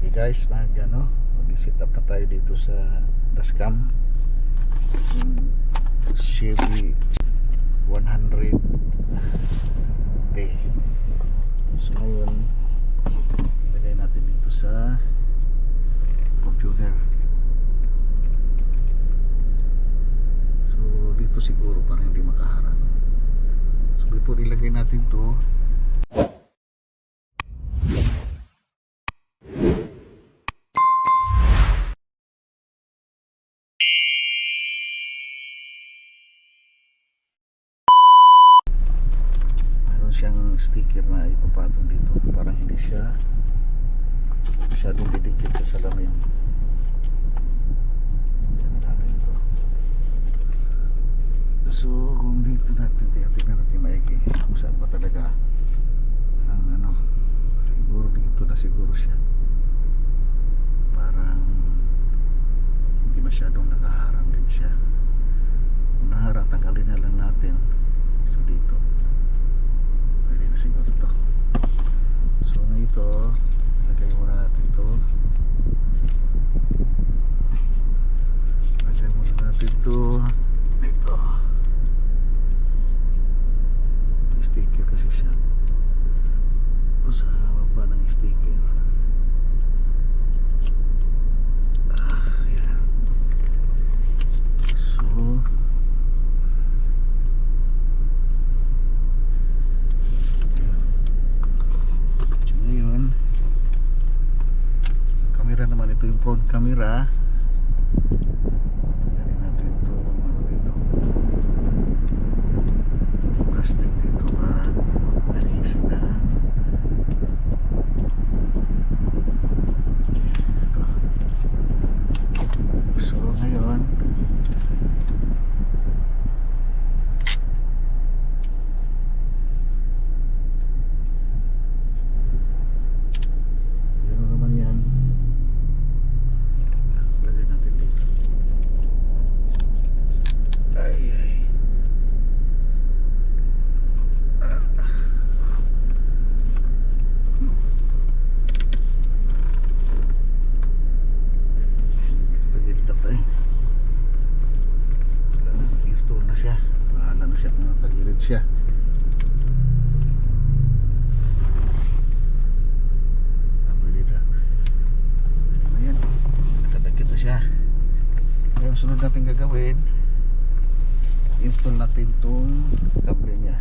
Guys, mag-set up na tayo dito sa Tascam, yung Chevy 100D. So ngayon ilagay natin dito sa Fortuner. So dito siguro para hindi makaharang. So before ilagay natin to, siyang sticker na ipapatong dito para hindi siya masyadong didikit sa salamin. Yan natin ito. So kung dito natin tingnan natin maigi kung saan ba talaga ang siguro dito na siguro siya, parang hindi masyadong nakaharang din siya. Kung naharang, tanggalin na lang natin. So dito pwede na siguro ito. So na ito, lagay muna natin ito. Lagay muna natin ito dito. May sticker kasi siya. O sa baba ng sticker. Ayan. So naman ito yung front camera. Tanggalin natin ito, dito plastic dito para manisip na ito. So ngayon siya. Pwede na yan, nakadakit na siya. Ngayon sunod natin gagawin, install natin itong kable nya.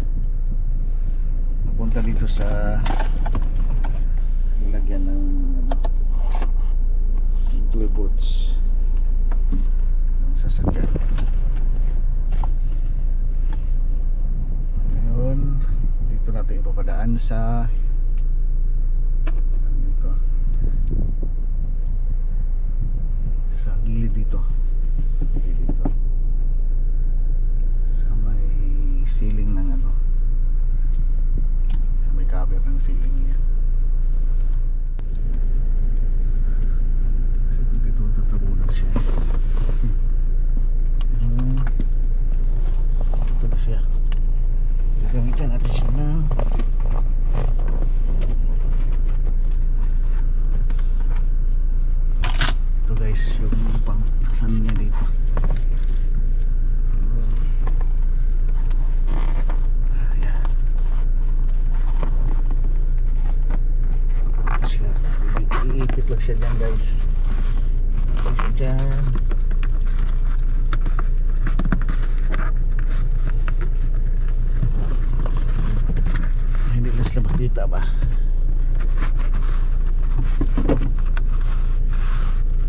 Mapunta dito sa lagyan ng 12 volts ng sasakyan. Dito natin ipapadaan sa dito, sa gilid dito, sa may ceiling ng sa may cover ng ceiling niya. Kasi dito tatabunan siya. Ito na siya. Gamitan natin siya ng ito guys, yung pang niya dito. Ayan siya, iipit lang siya dyan guys. Ito siya dyan. Makita ba?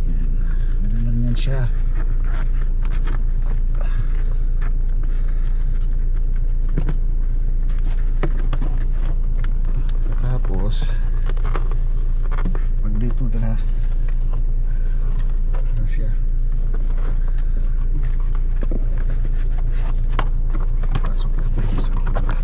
Yan. Ganun lang yan siya. Tapos pag dito na siya, pasok na dito sa kilala.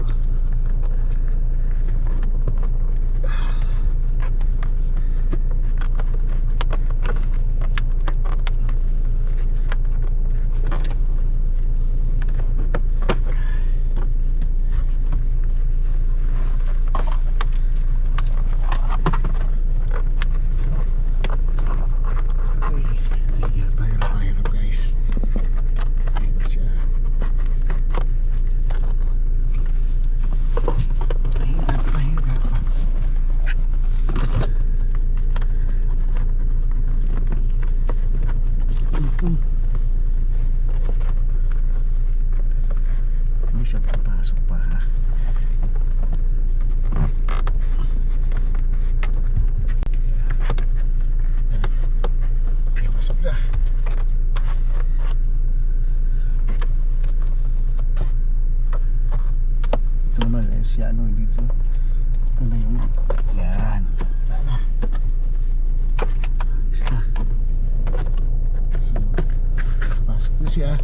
siya.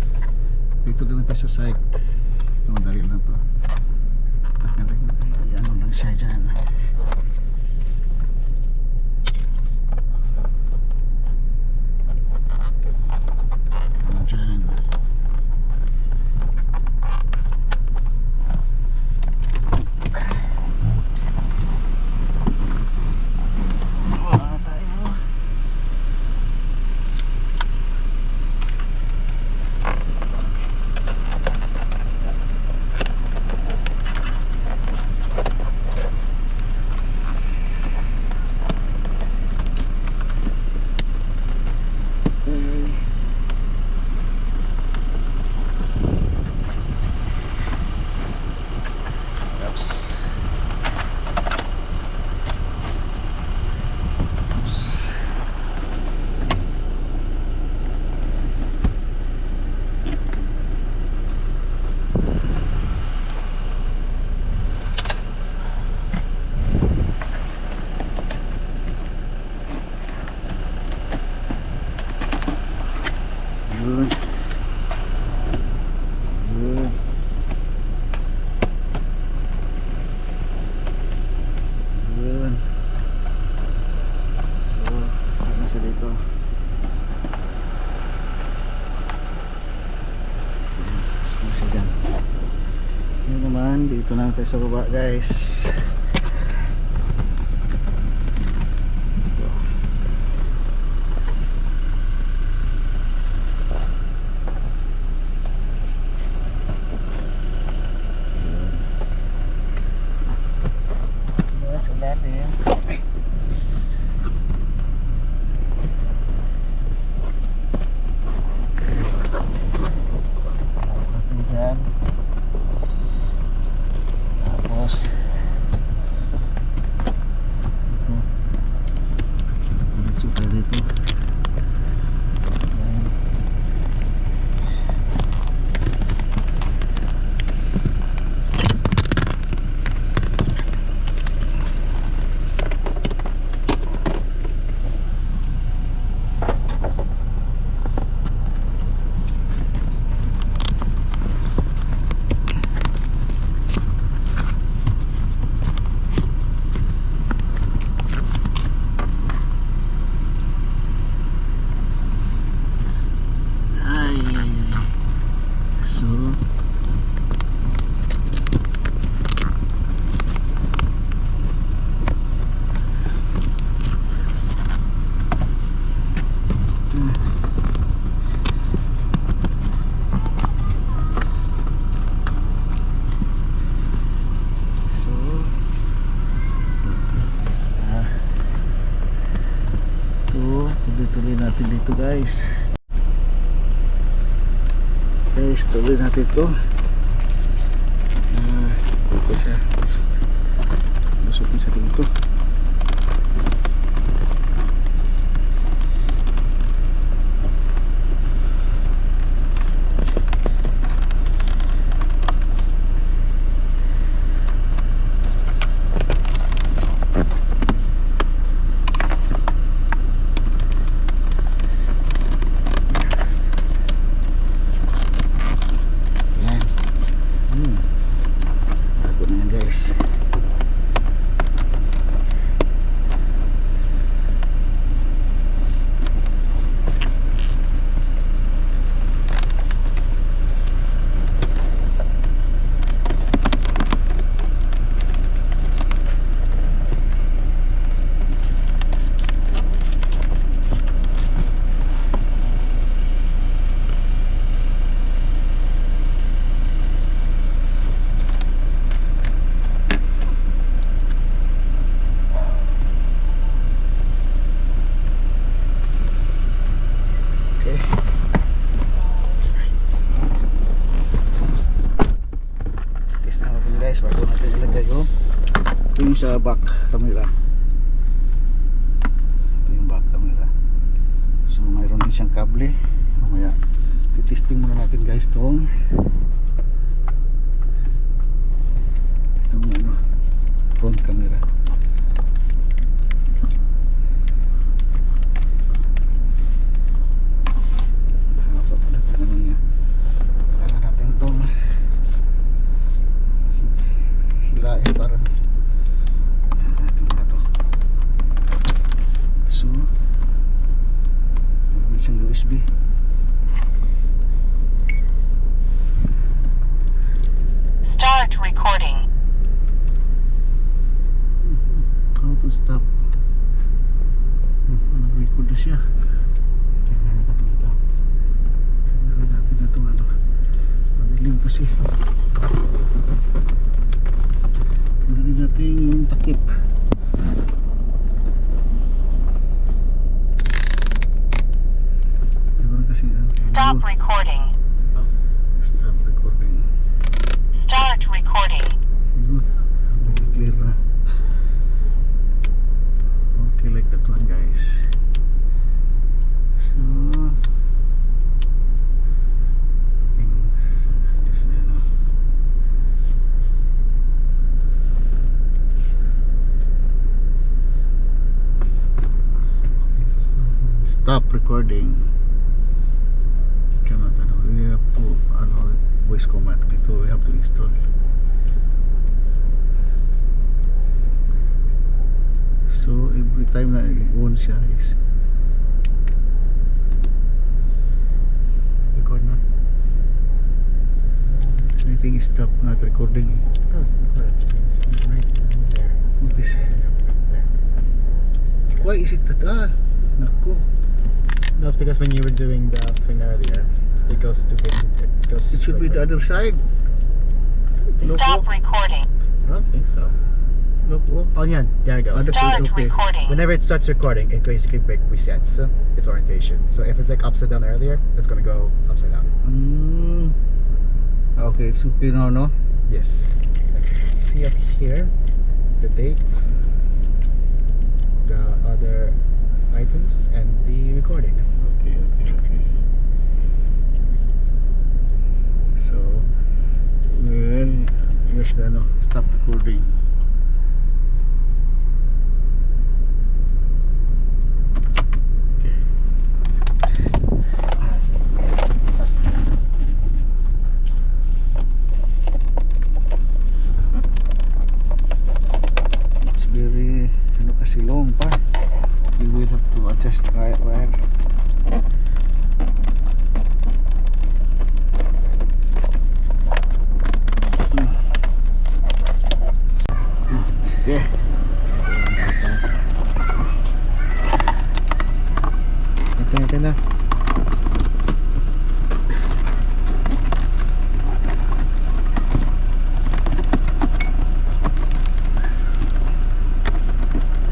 Dito na lang tayo sa side. Ito madali lang to. Ano lang siya dyan. Dyan. Dito na tayo sa baba guys. Ito. Yes, ulan din. Natin dyan. Tuloy natin dito guys. Tuloy natin ito. Ito siya. Lusot na siya dito. Ito yung sa back camera. Ito yung back camera. So mayroon din siyang kable. Mamaya titesting muna natin guys itong ano, front camera. Haba pala ito naman niya. So, meron siyang USB. Start recording. How to stop? Nag-record na siya. Meron pa dito. Tingnan natin na itong ano. Madilim kasi. Tingnan natin yung takip. Meron kasi Stop recording. Stop recording. Start recording. Yun. Very clear na. Okay, like that one, guys. So, I think this is enough. Stop recording. Cannot, we have to, voice command dito, we have to install. So, every time na on siya is Record na. I think stop not recording. It does record. It's right down there. What is Right there. Why is it that? Naku. That's because when you were doing the thing earlier, it goes to it goes. It should be the other side. Look, Stop oh. recording. I don't think so. Look, oh. Oh yeah, there it goes. Other Start okay. recording. Whenever it starts recording, it basically resets its orientation. So if it's like upside down earlier, it's gonna go upside down. Okay, it's okay now, no? Yes. As you can see up here, the dates, the other items, and the recording. Okay. So, well, yes, stop recording. Okay. It's very, kasi long pa. You will have to adjust the wire. Okay. Ito na.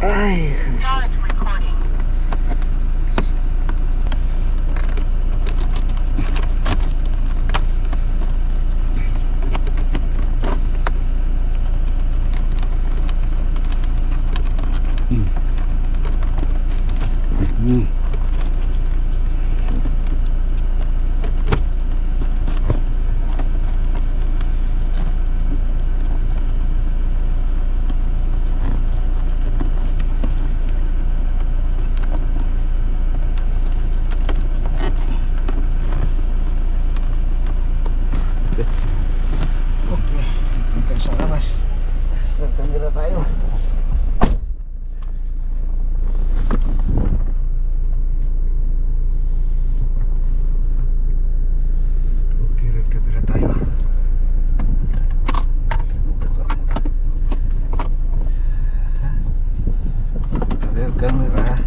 Ay, Start recording. Okay, sa labas. Kamera tayo. Okay, red camera tayo. Red camera.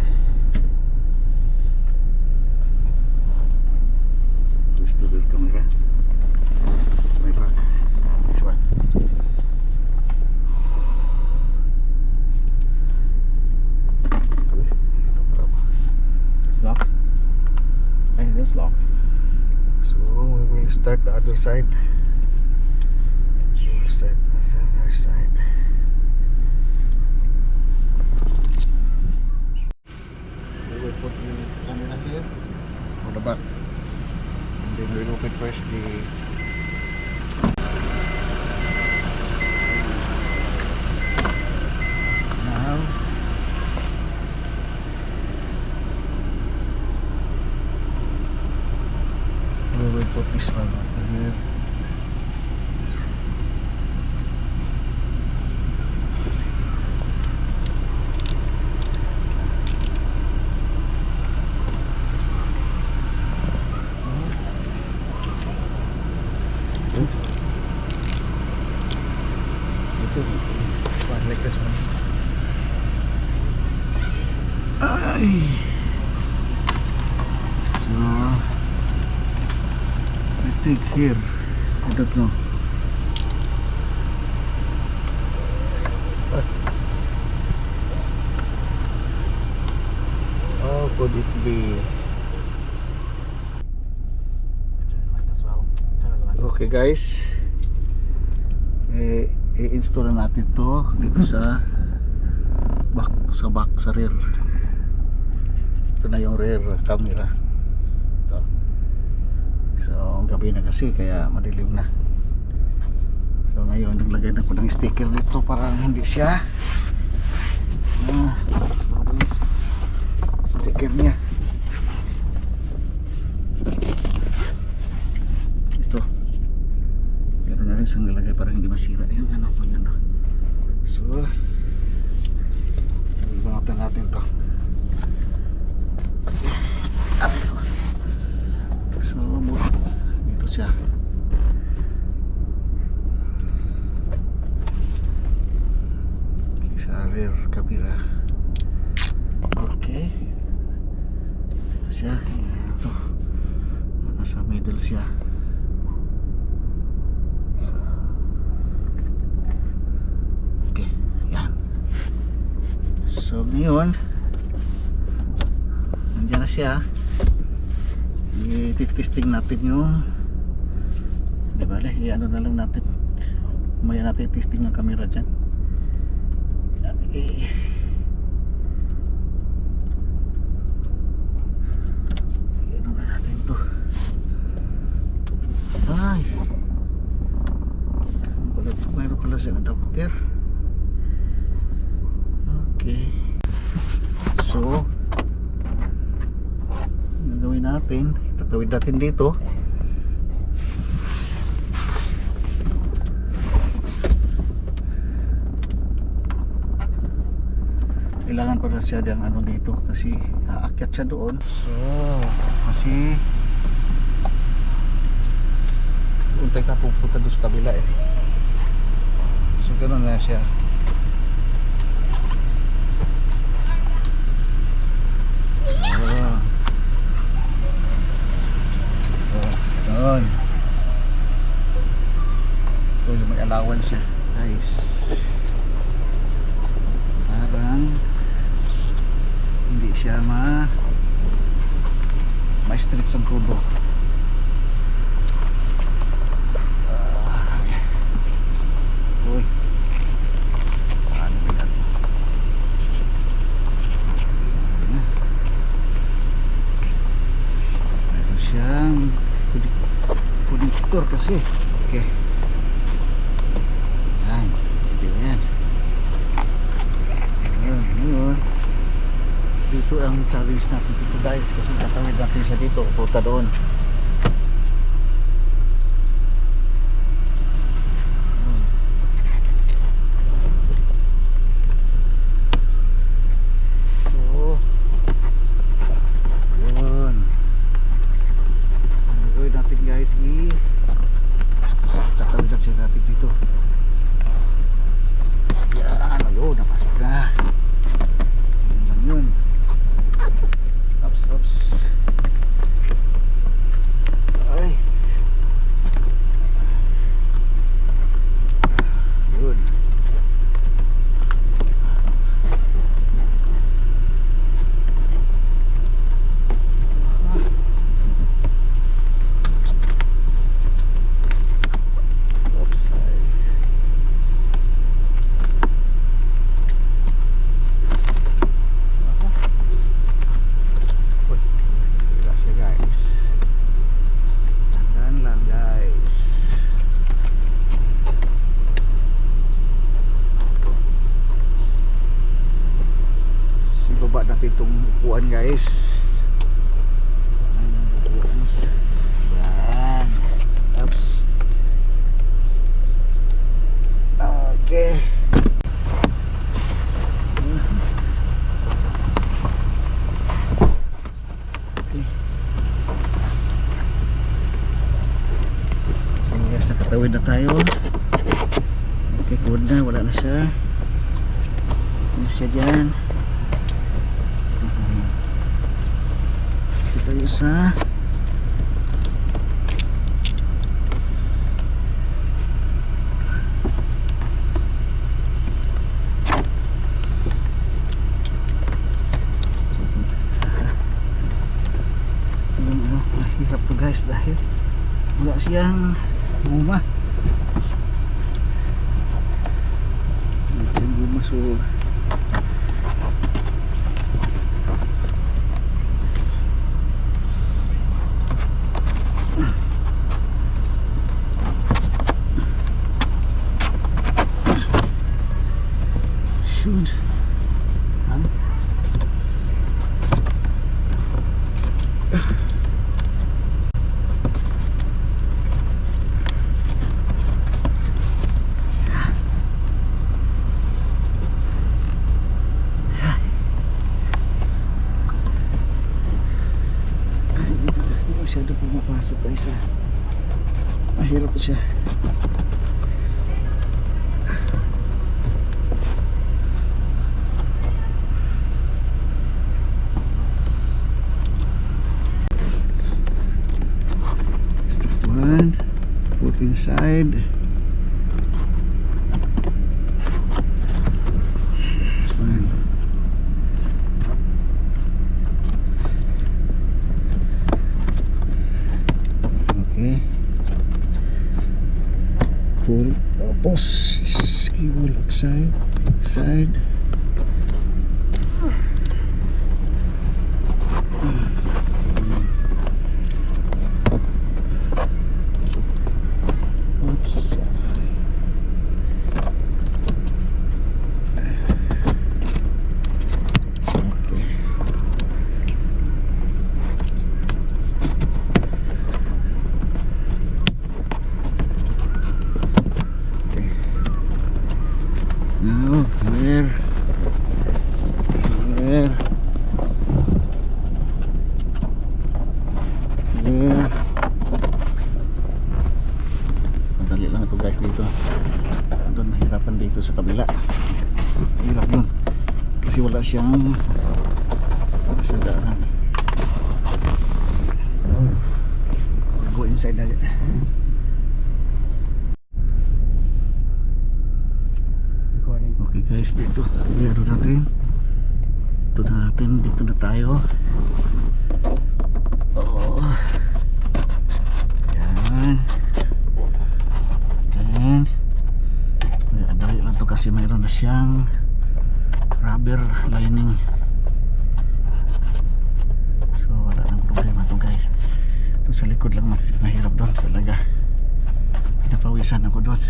Where's the red camera? It's my back. This one. It's locked. Hey, it is locked. So we will start the other side. Other side. We will put the camera here on the back, and then we'll open first the. Now. We will put this one over here. Ay. So, I think here, I don't know. How could it be? Turn the light as well. Turn the light as Okay guys, i-install na natin to dito sa back sa rear. Ito na yung rear camera. Ito. So ang gabi na kasi kaya madilim na. So ngayon naglagay na ko ng sticker dito para hindi siya sticker niya. Ito. Meron na rin siyang nilagay para hindi masira yung ano po yun. So ibanatan natin to. So dito siya. Okay, sa rear camera. Okay. Ito siya. Ito. Nasa middle siya. So, okay. Yan. So ngayon nandiyan na siya. I-testing natin yung di ba i-ano na lang natin umaya natin testing yung camera dyan. I-ano na natin to. Ay mayroon pala siyang adapter. Okay, so ang gawin natin, tatawid natin dito. Kailangan pa na siya ng ano dito kasi aakyat siya doon. So kasi untay ka pupunta doon sa kabila eh. So ganoon na siya. Doon. Ito yung may allowance siya. Nice. Parang hindi siya ma-stretch ang tubo. Uy. Paano ba yan? Meron siyang connector kasi. Okay. Yan. Yan. Ngayon. Dito ang challenge natin dito guys kasi tatawid natin siya dito. Punta doon. So, yun. Ang gawin natin guys tatawid natin natin dito. Yan. Ayun. Napasok na. Yun lang yun. Ups. Ay. Good. Oops. Baba natin itong upuan guys. Yan. Oops. Okay. Okay. Guys, nakatawid na tayo. Okay, good na. Wala na siya. Ano siya dyan? sa mahirap to guys dahil wala siyang guma. Wala siyang guma, so shoot. Masyado pumapasok guys, mahirap to siya. Just one, put inside. It's fine. Okay. Pull post cable side. Oops. Okay. Now, where? Madali lang ito guys dito. Doon mahirapan dito sa kabila. Mahirap doon. Kasi wala siyang daanan. Go inside na. Okay guys, dito meron natin. Ito na natin, dito na tayo. Oh. Yan. Then dali lang to kasi mayroon na siyang rubber lining. So wala nang problema to guys. Ito sa likod lang mas mahirap doon talaga. Napawisan ako doon.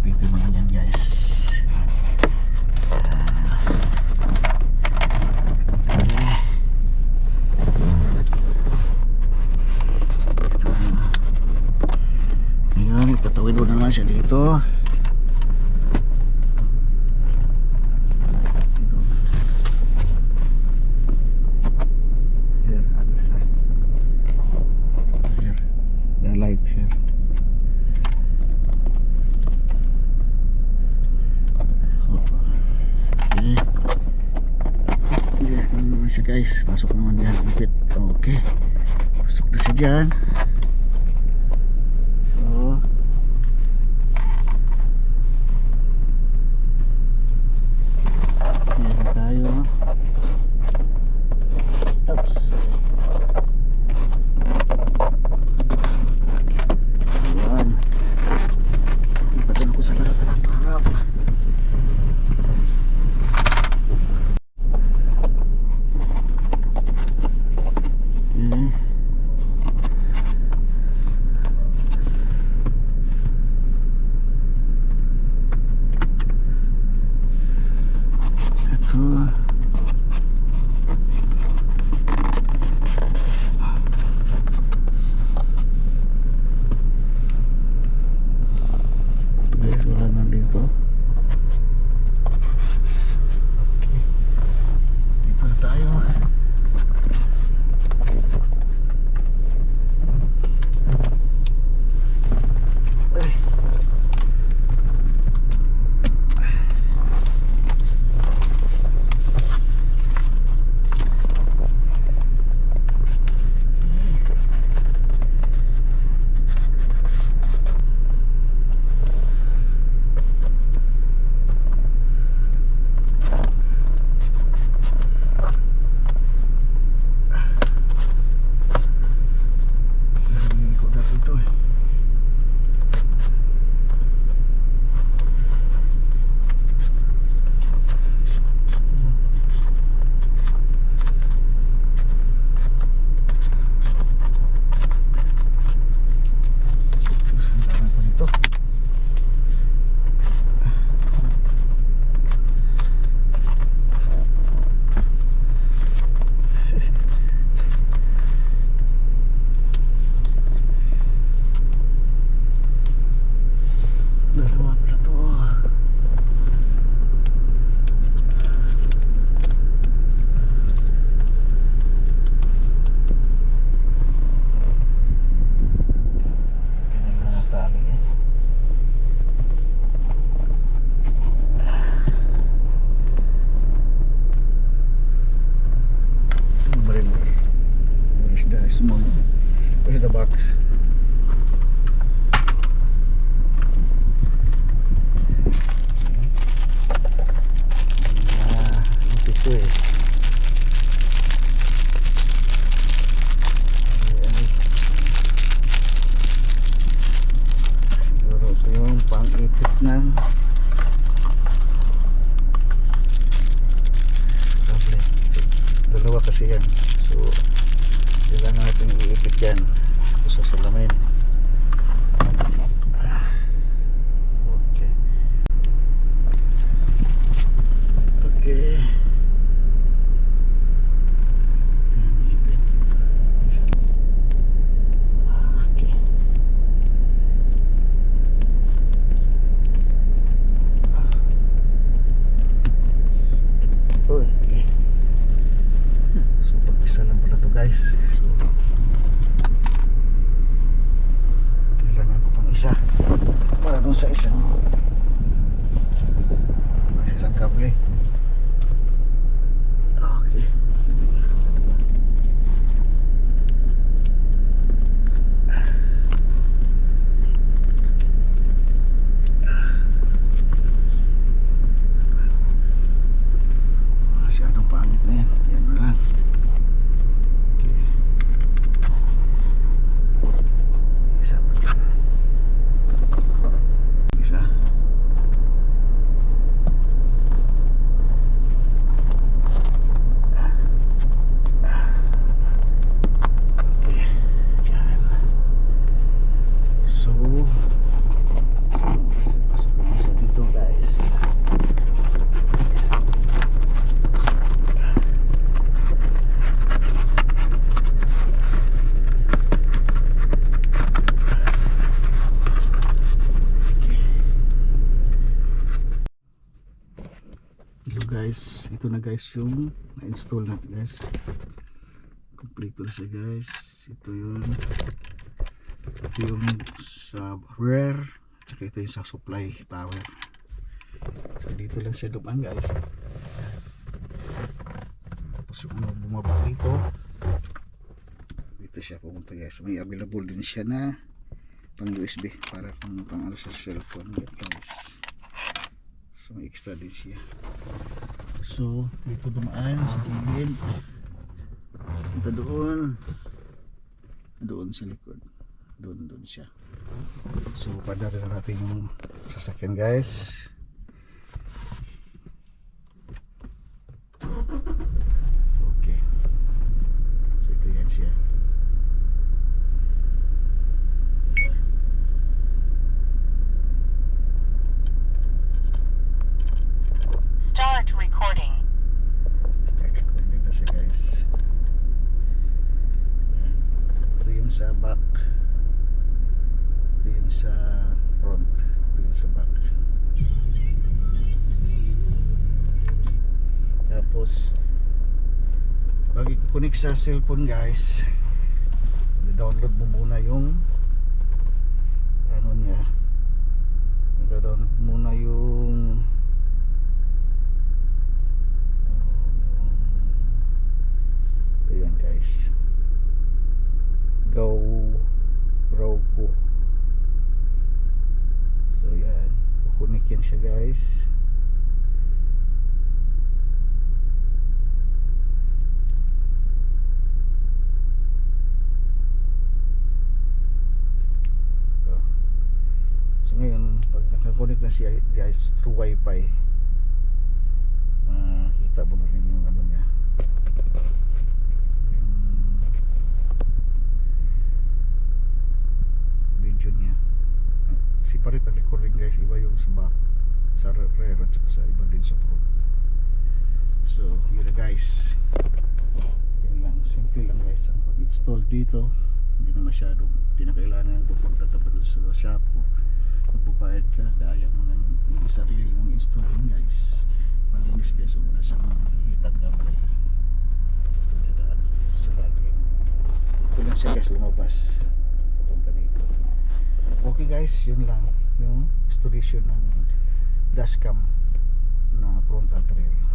Ipitin mo lang yan guys. Ngayon itatawid mo naman siya dito. Here, other side. Here, the light here. Okay. Yan naman siya guys. Pasok naman dyan. Ipit. Okay. Pasok na siya dyan. So yan tayo. Oops. Yan. Ipatan ako sa harap. pala to. Ganyan lang ang tali eh. Where is the small? Where's the box? Ito eh. Siguro ito yung pang-ipit ng kable. So, dalawa kasi yan. So, kailangan natin iipit yan. Ito sa salamin. Okay. Okay. Iipit dito. Okay. Uy, okay. So pag-isa lang pala to guys. So kailangan ko pang isa para dun sa isang kable. Okay. Masyadong pangit na yan. Yan na lang. Okay. Isa pa dyan. Isa. Okay. Yan. So, pasok ko sa dito guys. Hello guys, ito na guys yung na-install na guys. Complete na siya guys. Ito yung sa rear at saka ito yung sa supply power. So dito lang siya dumaan guys. Tapos yung ano bumaba dito, dito siya pumunta guys. May available din siya na pang USB para kung pang ano sa cellphone guys. So may extra din siya. So dito dumaan sa gilid. Punta doon. Doon sa likod. Doon siya. So padari na natin yung sasakyan guys. Okay. So ito yan siya. Start recording. Start recording na siya guys. Ayan. Ito yung sa back. Ito yung sa front. Ito yung sa back. Tapos pag i-connect sa cellphone guys, i-download mo muna yung ano niya. I-download muna yung ito yan guys, Roku. So yan, kukunik yan siya guys. Ito. So ngayon pag nakakunik na siya guys through wifi, makita mo na rin yung ano niya, video niya. Separate ang recording guys, iba yung sa back, sa rear at saka sa iba din sa front. So yun na guys, yun lang, simple lang guys ang pag-install dito. Hindi na masyadong, hindi na kailangan pupunta ka pa doon sa shop magbabayad ka, kaya mo nang sarili mong install din guys. Malinis guys, wala siyang hihitang kable. Ito dadaan dito sa lalim. Dito lang siya guys lumabas papunta dito. Okay guys, yun lang yung installation ng dashcam na front and rear.